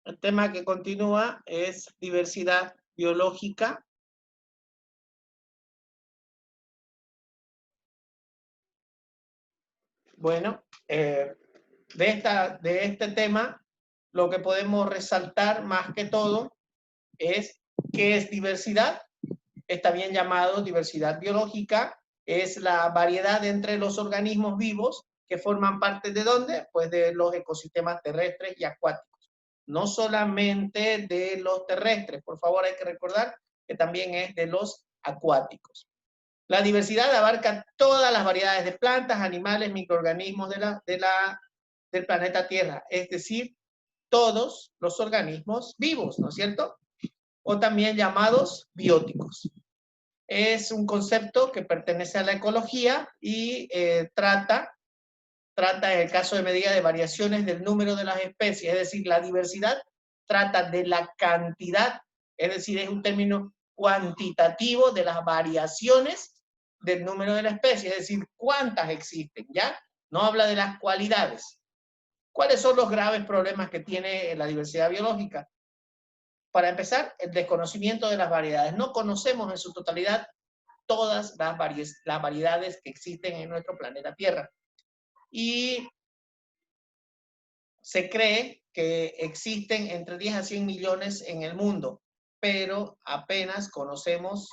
El tema que continúa es diversidad biológica. Bueno, de este tema, lo que podemos resaltar más que todo es qué es diversidad. Está bien llamado diversidad biológica. Es la variedad entre los organismos vivos que forman parte de ¿dónde? Pues de los ecosistemas terrestres y acuáticos. No solamente de los terrestres, por favor hay que recordar que también es de los acuáticos. La diversidad abarca todas las variedades de plantas, animales, microorganismos del planeta Tierra, es decir, todos los organismos vivos, ¿no es cierto? O también llamados bióticos. Es un concepto que pertenece a la ecología y trata en el caso de medida de variaciones del número de las especies, es decir, la diversidad trata de la cantidad, es decir, es un término cuantitativo de las variaciones del número de la especie, es decir, cuántas existen, ¿ya? No habla de las cualidades. ¿Cuáles son los graves problemas que tiene la diversidad biológica? Para empezar, el desconocimiento de las variedades. No conocemos en su totalidad todas las variedades que existen en nuestro planeta Tierra. Y se cree que existen entre 10 a 100 millones en el mundo, pero apenas conocemos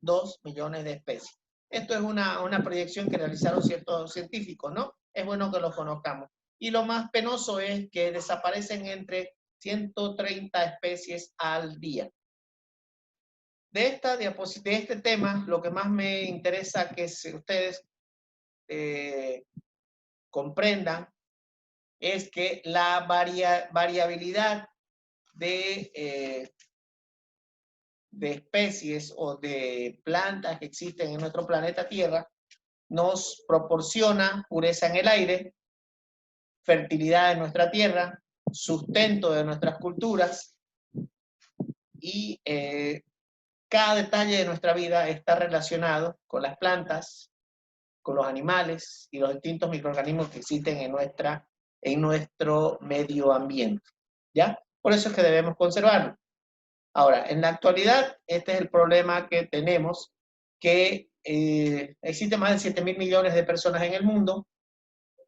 2 millones de especies. Esto es una proyección que realizaron ciertos científicos, ¿no? Es bueno que los conozcamos. Y lo más penoso es que desaparecen entre 130 especies al día. De este tema, lo que más me interesa que ustedes comprendan es que la variabilidad de especies o de plantas que existen en nuestro planeta Tierra nos proporciona pureza en el aire, fertilidad en nuestra tierra, sustento de nuestras culturas y cada detalle de nuestra vida está relacionado con las plantas, con los animales y los distintos microorganismos que existen en nuestro medio ambiente, ¿ya? Por eso es que debemos conservarlo. Ahora, en la actualidad, este es el problema que tenemos, que existen más de 7.000 millones de personas en el mundo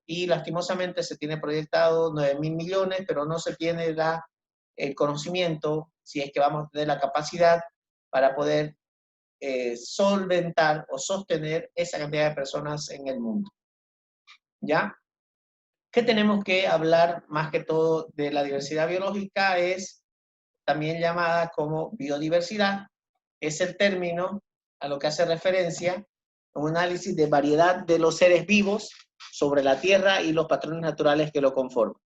y lastimosamente se tiene proyectado 9.000 millones, pero no se tiene el conocimiento, si es que vamos a tener la capacidad para poder solventar o sostener esa cantidad de personas en el mundo. ¿Ya? ¿Qué tenemos que hablar más que todo de la diversidad biológica? Es también llamada como biodiversidad. Es el término a lo que hace referencia a un análisis de variedad de los seres vivos sobre la Tierra y los patrones naturales que lo conforman.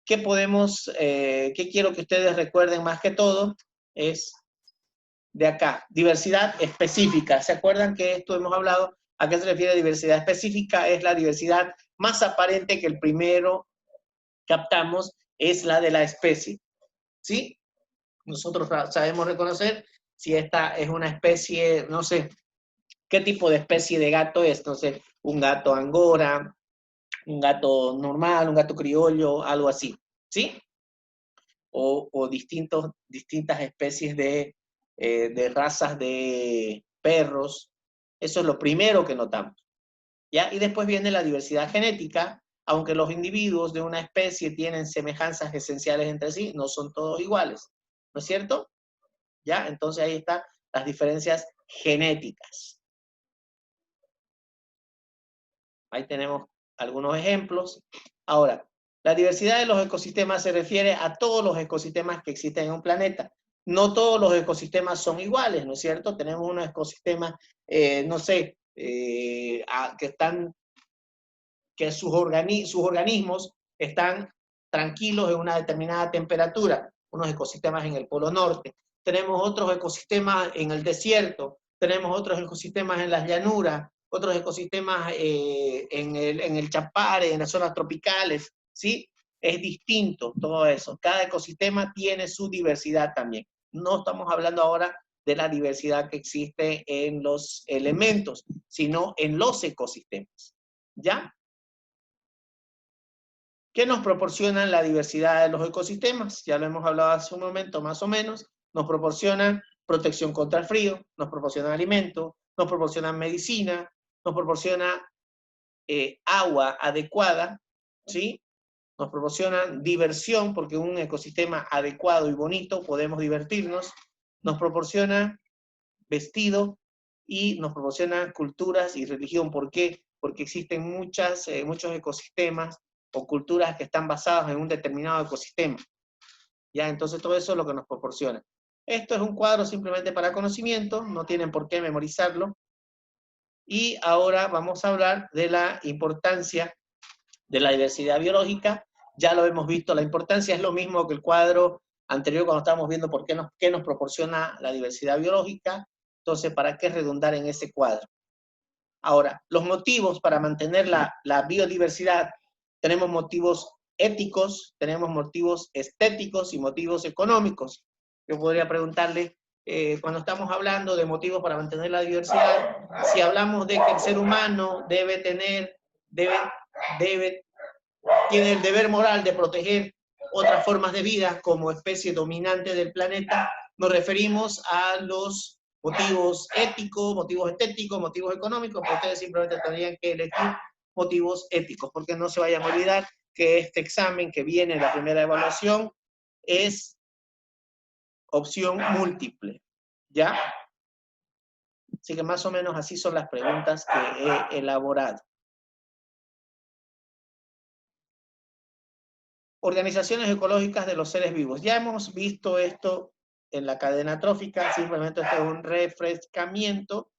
¿Qué quiero que ustedes recuerden más que todo? Es de acá, diversidad específica. ¿Se acuerdan que esto hemos hablado? ¿A qué se refiere diversidad específica? Es la diversidad más aparente que el primero captamos, es la de la especie. ¿Sí? Nosotros sabemos reconocer si esta es una especie, no sé, qué tipo de especie de gato es, no sé, un gato angora, un gato normal, un gato criollo, algo así, ¿sí? O distintas especies de razas de perros. Eso es lo primero que notamos, ¿ya? Y después viene la diversidad genética. Aunque los individuos de una especie tienen semejanzas esenciales entre sí, no son todos iguales, ¿no es cierto? ¿Ya? Entonces ahí están las diferencias genéticas. Ahí tenemos algunos ejemplos. Ahora, la diversidad de los ecosistemas se refiere a todos los ecosistemas que existen en un planeta. No todos los ecosistemas son iguales, ¿no es cierto? Tenemos unos ecosistemas, no sé, que sus organismos están tranquilos en una determinada temperatura, unos ecosistemas en el Polo Norte. Tenemos otros ecosistemas en el desierto, tenemos otros ecosistemas en las llanuras, otros ecosistemas en el Chapare, en las zonas tropicales, ¿sí? Es distinto todo eso. Cada ecosistema tiene su diversidad también. No estamos hablando ahora de la diversidad que existe en los elementos, sino en los ecosistemas, ¿ya? ¿Qué nos proporcionan la diversidad de los ecosistemas? Ya lo hemos hablado hace un momento, más o menos. Nos proporcionan protección contra el frío, nos proporcionan alimentos, nos proporcionan medicina, nos proporciona agua adecuada, ¿sí? Nos proporcionan diversión, porque un ecosistema adecuado y bonito podemos divertirnos, nos proporciona vestido y nos proporciona culturas y religión. ¿Por qué? Porque existen muchos ecosistemas o culturas que están basadas en un determinado ecosistema. ¿Ya? Entonces todo eso es lo que nos proporciona. Esto es un cuadro simplemente para conocimiento, no tienen por qué memorizarlo. Y ahora vamos a hablar de la importancia de la diversidad biológica. Ya lo hemos visto, la importancia es lo mismo que el cuadro anterior cuando estábamos viendo qué nos proporciona la diversidad biológica. Entonces, ¿para qué redundar en ese cuadro? Ahora, los motivos para mantener la biodiversidad, tenemos motivos éticos, tenemos motivos estéticos y motivos económicos. Yo podría preguntarle, cuando estamos hablando de motivos para mantener la diversidad, si hablamos de que el ser humano tiene el deber moral de proteger otras formas de vida como especie dominante del planeta, nos referimos a los motivos éticos, motivos estéticos, motivos económicos, pero ustedes simplemente tendrían que elegir motivos éticos, porque no se vayan a olvidar que este examen que viene en la primera evaluación es opción múltiple, ¿ya? Así que más o menos así son las preguntas que he elaborado. Organizaciones ecológicas de los seres vivos. Ya hemos visto esto en la cadena trófica, simplemente esto es un refrescamiento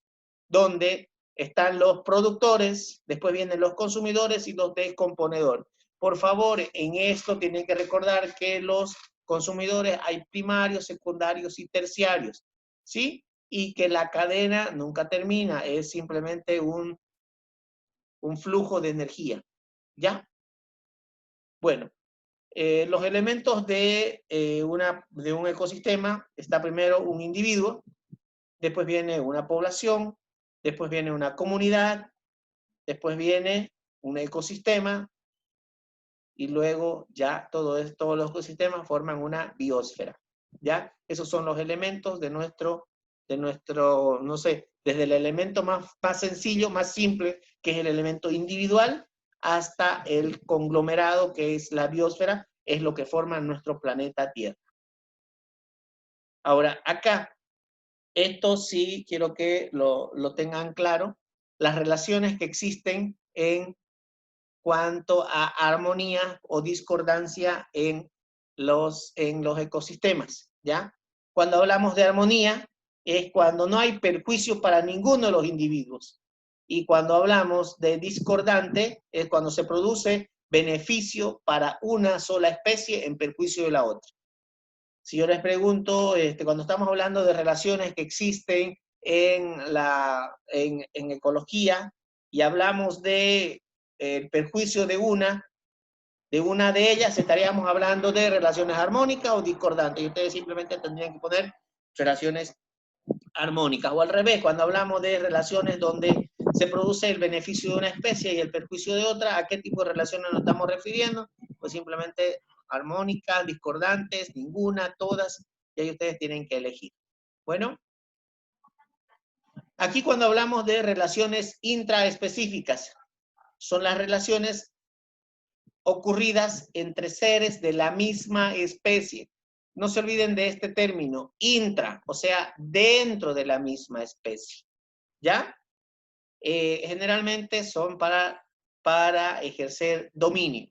donde están los productores, después vienen los consumidores y los descomponedores. Por favor, en esto tienen que recordar que los consumidores hay primarios, secundarios y terciarios, ¿sí? Y que la cadena nunca termina, es simplemente un flujo de energía, ¿ya? Bueno, los elementos de un ecosistema, está primero un individuo, después viene una población, después viene una comunidad, después viene un ecosistema, y luego ya todos los ecosistemas forman una biosfera, ¿ya? Esos son los elementos de nuestro, no sé, desde el elemento más sencillo, más simple, que es el elemento individual, hasta el conglomerado, que es la biosfera, es lo que forma nuestro planeta Tierra. Ahora, acá, esto sí quiero que lo tengan claro, las relaciones que existen en cuanto a armonía o discordancia en los ecosistemas, ¿ya? Cuando hablamos de armonía, es cuando no hay perjuicio para ninguno de los individuos. Y cuando hablamos de discordante, es cuando se produce beneficio para una sola especie en perjuicio de la otra. Si yo les pregunto, cuando estamos hablando de relaciones que existen en ecología y hablamos de el perjuicio de una de ellas, estaríamos hablando de relaciones armónicas o discordantes, y ustedes simplemente tendrían que poner relaciones armónicas, o al revés, cuando hablamos de relaciones donde se produce el beneficio de una especie y el perjuicio de otra, ¿a qué tipo de relaciones nos estamos refiriendo? Pues simplemente armónicas, discordantes, ninguna, todas, y ahí ustedes tienen que elegir. Bueno, aquí cuando hablamos de relaciones intraespecíficas, son las relaciones ocurridas entre seres de la misma especie. No se olviden de este término, intra, o sea, dentro de la misma especie. ¿Ya? Generalmente son para ejercer dominio.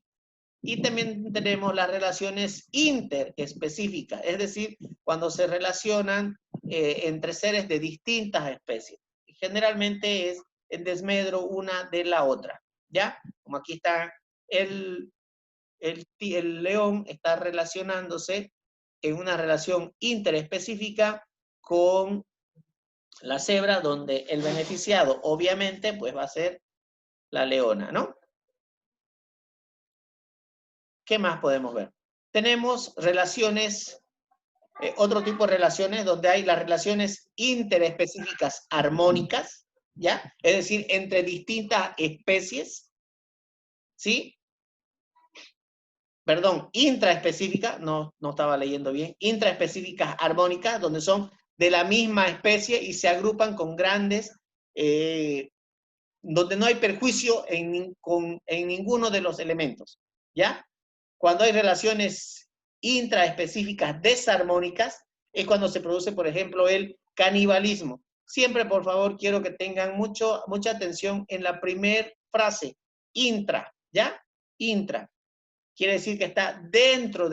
Y también tenemos las relaciones interespecíficas, es decir, cuando se relacionan entre seres de distintas especies. Generalmente es en desmedro una de la otra, ¿ya? Como aquí está el león, está relacionándose en una relación interespecífica con la cebra, donde el beneficiado obviamente pues va a ser la leona, ¿no? ¿Qué más podemos ver? Tenemos relaciones, otro tipo de relaciones donde hay las relaciones interespecíficas armónicas, ¿ya? Es decir, entre distintas especies, ¿sí? perdón, intraespecíficas, no estaba leyendo bien, intraespecíficas armónicas, donde son de la misma especie y se agrupan con grandes, donde no hay perjuicio en ninguno de los elementos, ¿ya? Cuando hay relaciones intraespecíficas desarmónicas, es cuando se produce, por ejemplo, el canibalismo. Siempre, por favor, quiero que tengan mucha atención en la primera frase, intra, ¿ya? Intra. Quiere decir que está dentro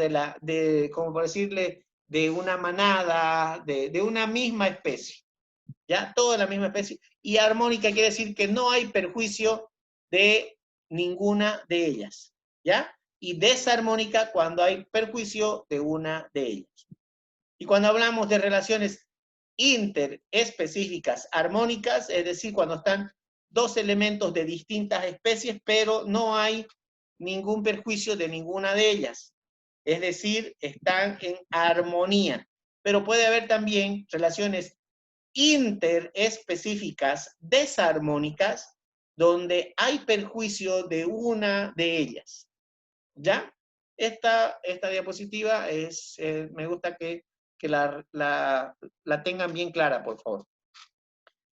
como por decirle, de una manada, de una misma especie. ¿Ya? Todo de la misma especie. Y armónica quiere decir que no hay perjuicio de ninguna de ellas. ¿Ya? Y desarmónica cuando hay perjuicio de una de ellas. Y cuando hablamos de relaciones interespecíficas armónicas, es decir, cuando están dos elementos de distintas especies, pero no hay ningún perjuicio de ninguna de ellas. Es decir, están en armonía. Pero puede haber también relaciones interespecíficas desarmónicas donde hay perjuicio de una de ellas. ¿Ya? Esta diapositiva me gusta que la tengan bien clara, por favor.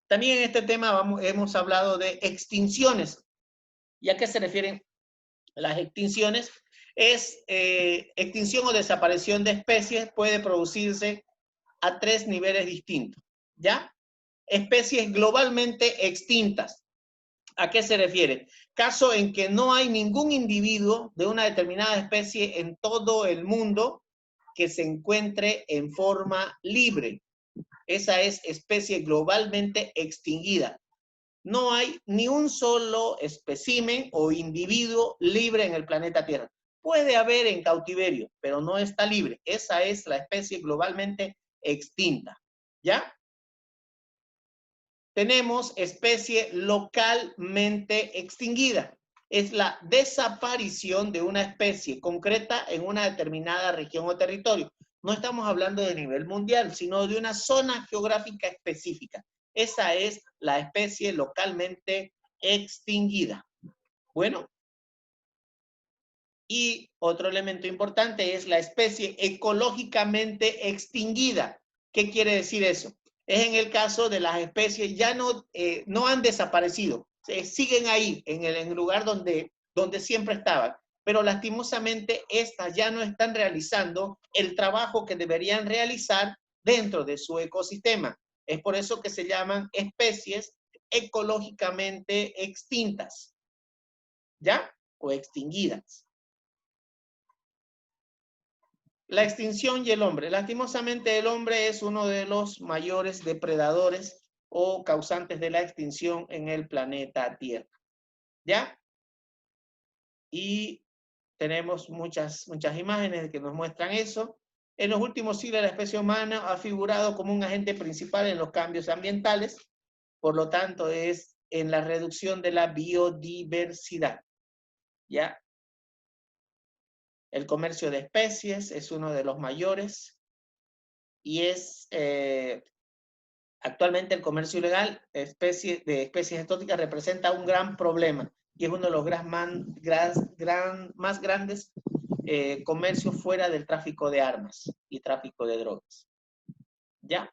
También en este tema hemos hablado de extinciones. ¿Y a qué se refieren las extinciones? Extinción o desaparición de especies puede producirse a 3 niveles distintos. ¿Ya? Especies globalmente extintas. ¿A qué se refiere? Caso en que no hay ningún individuo de una determinada especie en todo el mundo que se encuentre en forma libre. Esa es especie globalmente extinguida. No hay ni un solo espécimen o individuo libre en el planeta Tierra. Puede haber en cautiverio, pero no está libre. Esa es la especie globalmente extinta. ¿Ya? Tenemos especie localmente extinguida. Es la desaparición de una especie concreta en una determinada región o territorio. No estamos hablando de nivel mundial, sino de una zona geográfica específica. Esa es la especie localmente extinguida. Bueno, y otro elemento importante es la especie ecológicamente extinguida. ¿Qué quiere decir eso? Es en el caso de las especies ya no han desaparecido, siguen ahí en el lugar donde siempre estaban, pero lastimosamente estas ya no están realizando el trabajo que deberían realizar dentro de su ecosistema. Es por eso que se llaman especies ecológicamente extintas, ¿ya? O extinguidas. La extinción y el hombre. Lastimosamente, el hombre es uno de los mayores depredadores o causantes de la extinción en el planeta Tierra. ¿Ya? Y tenemos muchas imágenes que nos muestran eso. En los últimos siglos, la especie humana ha figurado como un agente principal en los cambios ambientales. Por lo tanto, es en la reducción de la biodiversidad. ¿Ya? El comercio de especies es uno de los mayores y es actualmente el comercio ilegal de especies exóticas representa un gran problema y es uno de los más grandes comercios fuera del tráfico de armas y tráfico de drogas. ¿Ya?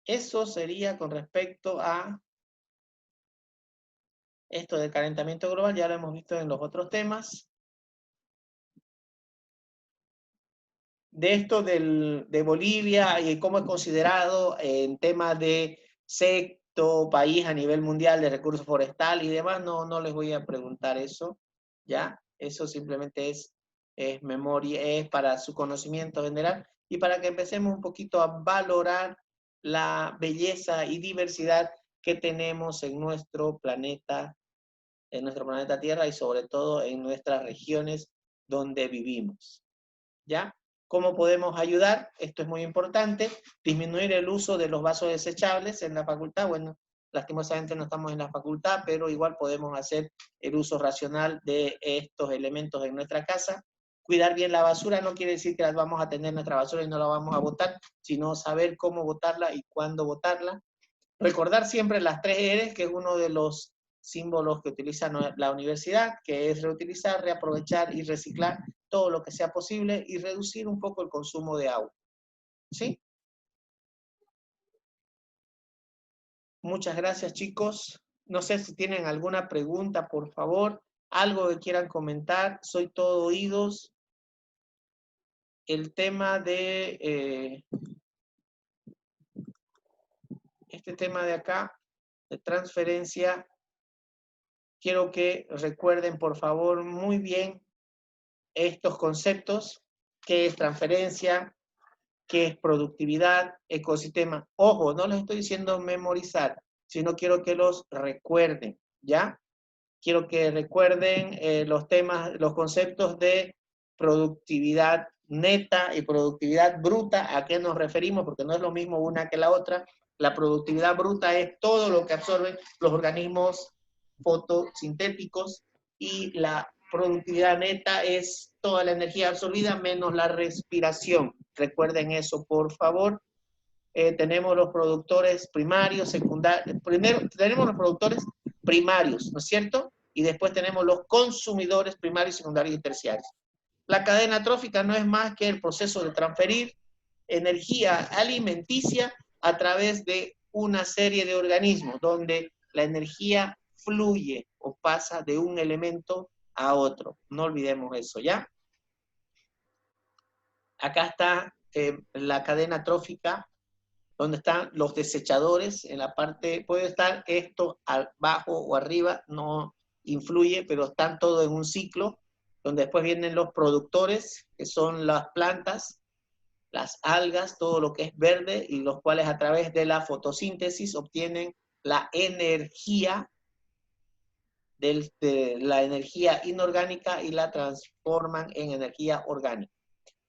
Eso sería con respecto a esto del calentamiento global, ya lo hemos visto en los otros temas. De esto de Bolivia y cómo es considerado en temas de sexto país a nivel mundial de recursos forestales y demás, no les voy a preguntar eso, ¿ya? Eso simplemente es memoria, es para su conocimiento general y para que empecemos un poquito a valorar la belleza y diversidad que tenemos en nuestro planeta Tierra y sobre todo en nuestras regiones donde vivimos, ¿ya? ¿Cómo podemos ayudar? Esto es muy importante. Disminuir el uso de los vasos desechables en la facultad. Bueno, lastimosamente no estamos en la facultad, pero igual podemos hacer el uso racional de estos elementos en nuestra casa. Cuidar bien la basura no quiere decir que las vamos a tener nuestra basura y no la vamos a botar, sino saber cómo botarla y cuándo botarla. Recordar siempre las 3 R's, que es uno de los símbolos que utiliza la universidad, que es reutilizar, reaprovechar y reciclar todo lo que sea posible y reducir un poco el consumo de agua. ¿Sí? Muchas gracias, chicos. No sé si tienen alguna pregunta, por favor, algo que quieran comentar. Soy todo oídos. El tema de este tema de acá, de transferencia, quiero que recuerden, por favor, muy bien estos conceptos, qué es transferencia, qué es productividad, ecosistema. Ojo, no les estoy diciendo memorizar, sino quiero que los recuerden, ¿ya? Quiero que recuerden los temas, los conceptos de productividad neta y productividad bruta, a qué nos referimos, porque no es lo mismo una que la otra. La productividad bruta es todo lo que absorben los organismos fotosintéticos y la productividad neta es toda la energía absorbida menos la respiración. Recuerden eso, por favor. Tenemos los productores primarios, secundarios. Primero tenemos los productores primarios, ¿no es cierto? Y después tenemos los consumidores primarios, secundarios y terciarios. La cadena trófica no es más que el proceso de transferir energía alimenticia a través de una serie de organismos, donde la energía fluye o pasa de un elemento a otro. No olvidemos eso, ¿ya? Acá está la cadena trófica, donde están los desechadores, en la parte, puede estar esto abajo o arriba, no influye, pero están todos en un ciclo, donde después vienen los productores, que son las plantas, las algas, todo lo que es verde, y los cuales a través de la fotosíntesis obtienen la energía, de la energía inorgánica y la transforman en energía orgánica.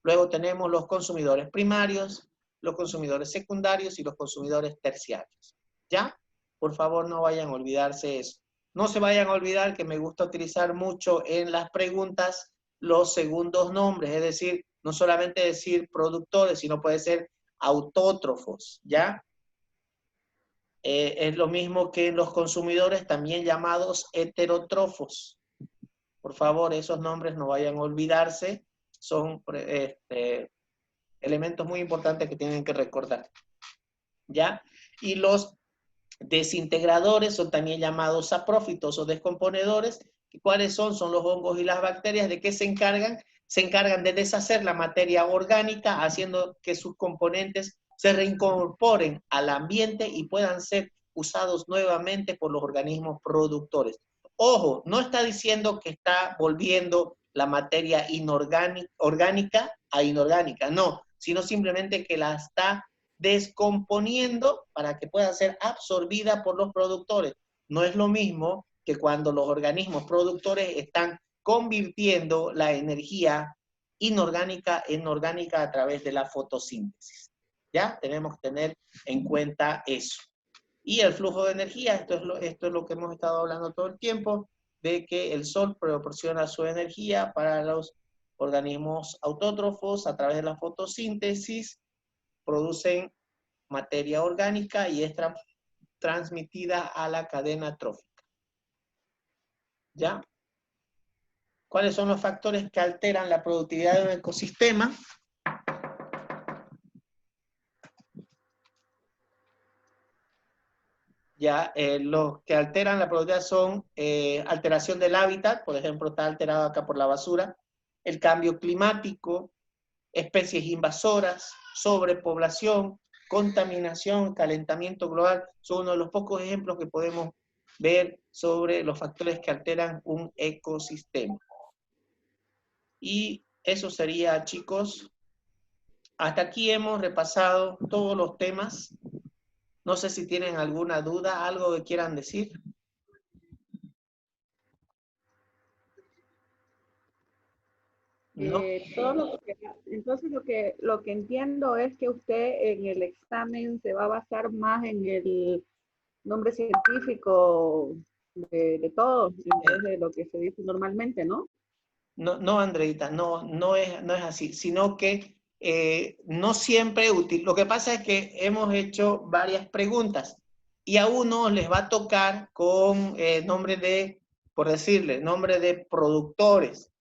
Luego tenemos los consumidores primarios, los consumidores secundarios y los consumidores terciarios. ¿Ya? Por favor, no vayan a olvidarse eso. No se vayan a olvidar que me gusta utilizar mucho en las preguntas los segundos nombres, es decir, no solamente decir productores, sino puede ser autótrofos, ¿ya? Es lo mismo que los consumidores, también llamados heterótrofos. Por favor, esos nombres no vayan a olvidarse, son elementos muy importantes que tienen que recordar, ¿ya? Y los desintegradores son también llamados saprófitos o descomponedores. ¿Cuáles son? Son los hongos y las bacterias. ¿De qué se encargan? Se encargan de deshacer la materia orgánica, haciendo que sus componentes se reincorporen al ambiente y puedan ser usados nuevamente por los organismos productores. Ojo, no está diciendo que está volviendo la materia orgánica a inorgánica, no, sino simplemente que la está descomponiendo para que pueda ser absorbida por los productores. No es lo mismo que cuando los organismos productores están convirtiendo la energía inorgánica en orgánica a través de la fotosíntesis. ¿Ya? Tenemos que tener en cuenta eso. Y el flujo de energía, esto es lo que hemos estado hablando todo el tiempo, de que el sol proporciona su energía para los organismos autótrofos a través de la fotosíntesis, producen materia orgánica y es transmitida a la cadena trófica. ¿Ya? ¿Cuáles son los factores que alteran la productividad de un ecosistema? Ya, los que alteran la productividad son alteración del hábitat, por ejemplo, está alterado acá por la basura, el cambio climático, especies invasoras, sobrepoblación, contaminación, calentamiento global, son uno de los pocos ejemplos que podemos ver sobre los factores que alteran un ecosistema. Y eso sería, chicos. Hasta aquí hemos repasado todos los temas. No sé si tienen alguna duda, algo que quieran decir. ¿No? Entonces lo que entiendo es que usted en el examen se va a basar más en el nombre científico de todos, en vez de lo que se dice normalmente, ¿no? No, Andreita, no es así, sino que no siempre útil. Lo que pasa es que hemos hecho varias preguntas y a unos les va a tocar con nombre de, por decirle, nombre de productores,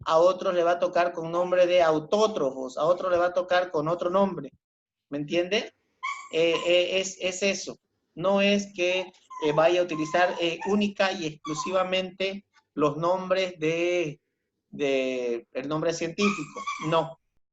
a otros le va a tocar con nombre de autótrofos, a otros le va a tocar con otro nombre, ¿me entiende? Es eso, no es que vaya a utilizar única y exclusivamente los nombres de el nombre científico, no.